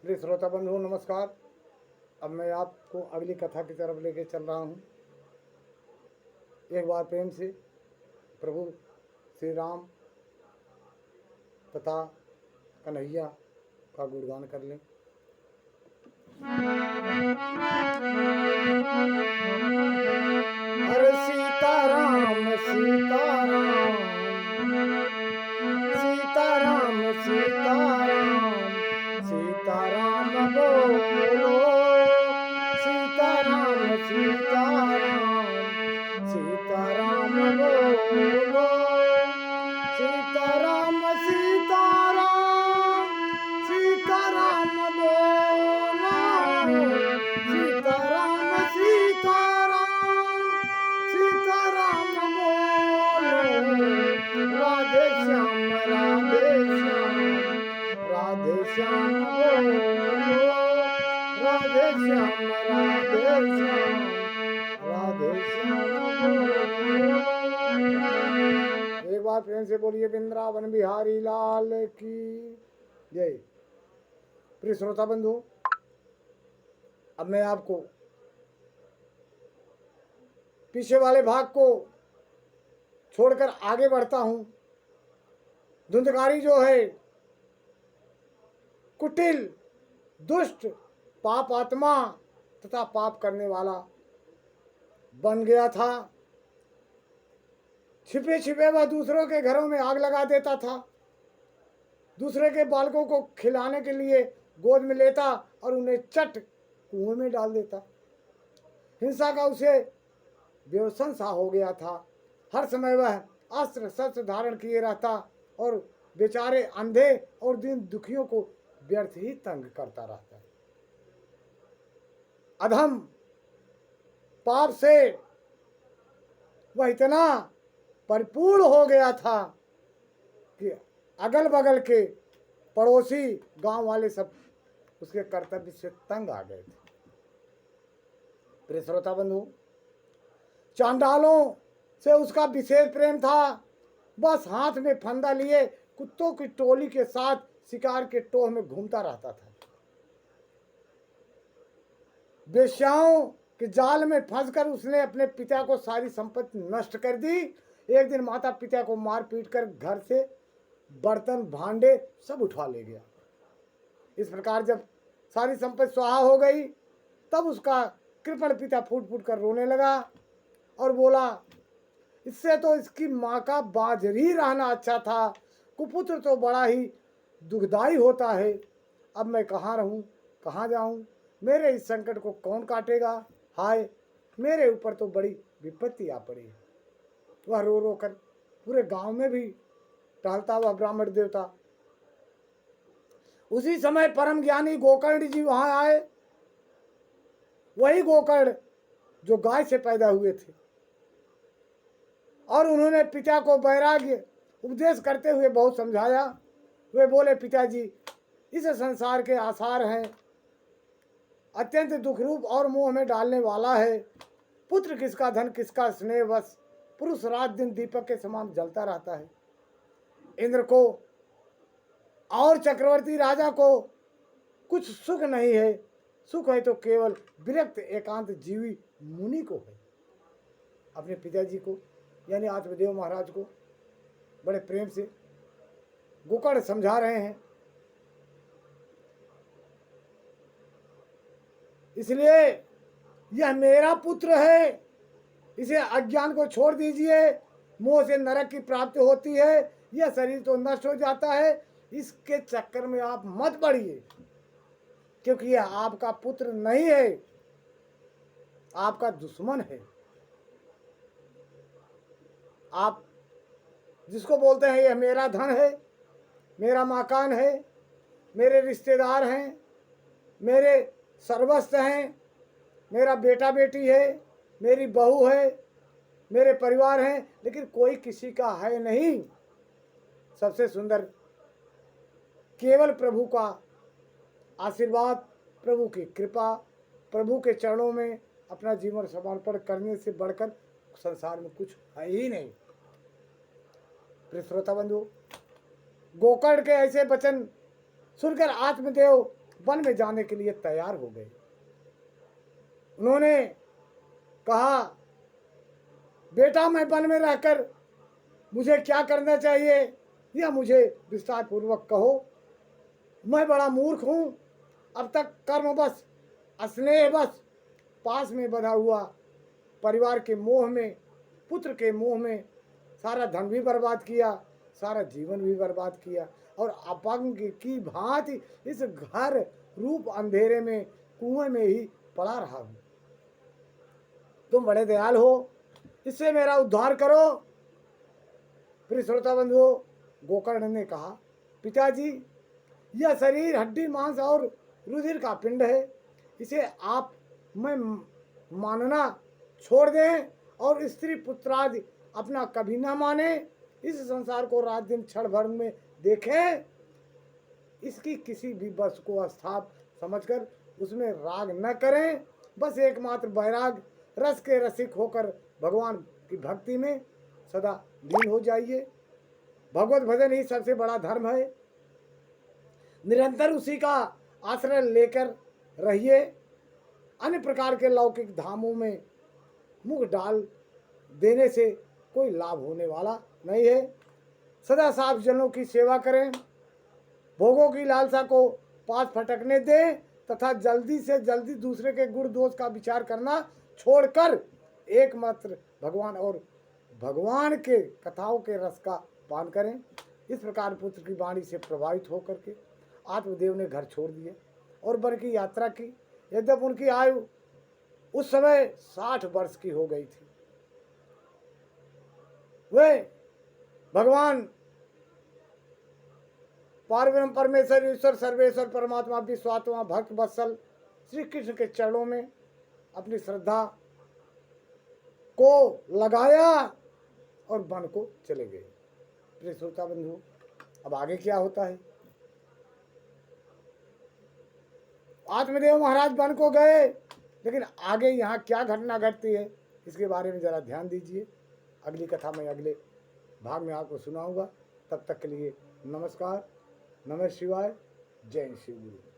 प्रिय श्रोता बंधु नमस्कार। अब मैं आपको अगली कथा की तरफ लेके चल रहा हूँ। एक बार प्रेम से प्रभु श्री राम तथा कन्हैया का गुणगान कर लें। हरे सीताराम सीताराम सीताराम सीताराम सीताराम बोलो सीताराम सीताराम सीताराम बोलो सीताराम सीताराम सीताराम बोलो सीताराम सीताराम सीताराम बोलो राधे श्याम राधे श्याम बोलो राधे श्याम राधे श्याम बोलो। एक बार प्रेम से बोलिए वृंदावन बिहारी लाल की जय। प्रिय श्रोता बंधु, अब मैं आपको पीछे वाले भाग को छोड़कर आगे बढ़ता हूं। धुंधकारी जो है कुटिल दुष्ट पाप आत्मा तथा पाप करने वाला बन गया था। छिपे छिपे वह दूसरों के घरों में आग लगा देता था। दूसरे के बालकों को खिलाने के लिए गोद में लेता और उन्हें चट कुएं में डाल देता। हिंसा का उसे व्यसन सा हो गया था। हर समय वह अस्त्र शस्त्र धारण किए रहता और बेचारे अंधे और दीन दुखियों को व्यर्थ ही तंग करता रहता। अधम पाप से वह इतना परिपूर्ण हो गया था कि अगल बगल के पड़ोसी गांव वाले सब उसके कर्तव्य से तंग आ गए थे। प्रिय श्रोता बंधु, चांडालों से उसका विशेष प्रेम था। बस हाथ में फंदा लिए कुत्तों की टोली के साथ शिकार के टोह में घूमता रहता था। वेश्याओं के जाल में फंसकर उसने अपने पिता को सारी संपत्ति नष्ट कर दी। एक दिन माता पिता को मार पीट कर घर से बर्तन भांडे सब उठवा ले गया। इस प्रकार जब सारी संपत्ति स्वाहा हो गई तब उसका कृपण पिता फूट फूट कर रोने लगा और बोला, इससे तो इसकी माँ का बाजरी रहना अच्छा था। कुपुत्र तो बड़ा ही दुखदाई होता है। अब मैं कहाँ रहूं, कहाँ जाऊं? मेरे इस संकट को कौन काटेगा? हाय, मेरे ऊपर तो बड़ी विपत्ति आ पड़ी। वह रो रो कर पूरे गांव में भी टहलता हुआ ब्राह्मण देवता। उसी समय परम ज्ञानी गोकर्ण जी वहां आए। वही गोकर्ण जो गाय से पैदा हुए थे और उन्होंने पिता को वैराग्य उपदेश करते हुए बहुत समझाया। वे बोले, पिताजी, इस संसार के आसार हैं, अत्यंत दुखरूप और मोह में डालने वाला है। पुत्र किसका, धन किसका, स्नेह बस पुरुष रात दिन दीपक के समान जलता रहता है। इंद्र को और चक्रवर्ती राजा को कुछ सुख नहीं है। सुख है तो केवल विरक्त एकांत जीवी मुनि को है। अपने पिताजी को यानी आत्मदेव महाराज को बड़े प्रेम से गोकर्ण समझा रहे हैं। इसलिए यह मेरा पुत्र है, इसे अज्ञान को छोड़ दीजिए। मोह से नरक की प्राप्ति होती है। यह शरीर तो नष्ट हो जाता है। इसके चक्कर में आप मत पड़िए, क्योंकि यह आपका पुत्र नहीं है, आपका दुश्मन है। आप जिसको बोलते हैं यह मेरा धन है, मेरा मकान है, मेरे रिश्तेदार हैं, मेरे सर्वस्व हैं, मेरा बेटा बेटी है, मेरी बहू है, मेरे परिवार हैं, लेकिन कोई किसी का है नहीं। सबसे सुंदर केवल प्रभु का आशीर्वाद, प्रभु की कृपा, प्रभु के चरणों में अपना जीवन समर्पण करने से बढ़कर संसार में कुछ है ही नहीं। श्रोता बंधु, गोकर्ण के ऐसे वचन सुनकर आत्मदेव वन में जाने के लिए तैयार हो गए। उन्होंने कहा, बेटा मैं वन में रहकर मुझे क्या करना चाहिए, यह मुझे विस्तार पूर्वक कहो। मैं बड़ा मूर्ख हूँ, अब तक कर्मवश स्नेहवश पास में बंधा हुआ परिवार के मोह में, पुत्र के मोह में सारा धन भी बर्बाद किया, सारा जीवन भी बर्बाद किया, और अपंग की भांति इस घर रूप अंधेरे में कुएं में ही पड़ा रहा हूँ। तुम बड़े दयाल हो, इससे मेरा उद्धार करो। फिर श्रोता बंधुओं, गोकर्ण ने कहा, पिताजी यह शरीर हड्डी मांस और रुधिर का पिंड है, इसे आप मैं मानना छोड़ दें और स्त्री पुत्रादि अपना कभी ना माने, इस संसार को रात दिन क्षण भर में देखें, इसकी किसी भी वस्तु को स्थाप समझकर उसमें राग न करें, बस एकमात्र वैराग रस के रसिक होकर भगवान की भक्ति में सदा लीन हो जाइए। भगवत भजन ही सबसे बड़ा धर्म है, निरंतर उसी का आश्रय लेकर रहिए। अन्य प्रकार के लौकिक धामों में मुख डाल देने से कोई लाभ होने वाला नहीं है। सदा साफ जनों की सेवा करें, भोगों की लालसा को पास फटकने दें तथा जल्दी से जल्दी दूसरे के गुण दोष का विचार करना छोड़कर एकमात्र भगवान और भगवान के कथाओं के रस का पान करें। इस प्रकार पुत्र की वाणी से प्रभावित होकर के आत्मदेव ने घर छोड़ दिया और वन की यात्रा की। यद्यप उनकी आयु उस समय 60 वर्ष की हो गई थी। वे भगवान पारब्रह्म परमेश्वर ईश्वर सर्वेश्वर परमात्मा विश्वात्मा भक्त वत्सल श्री कृष्ण के चरणों में अपनी श्रद्धा को लगाया और वन को चले गए। प्रिय श्रोता बंधु, अब आगे क्या होता है? आत्मदेव महाराज वन को गए, लेकिन आगे यहाँ क्या घटना घटती है इसके बारे में जरा ध्यान दीजिए। अगली कथा में अगले भाग में आपको सुनाऊंगा। तब तक के लिए नमस्कार, नमः शिवाय, जय शिव गुरु।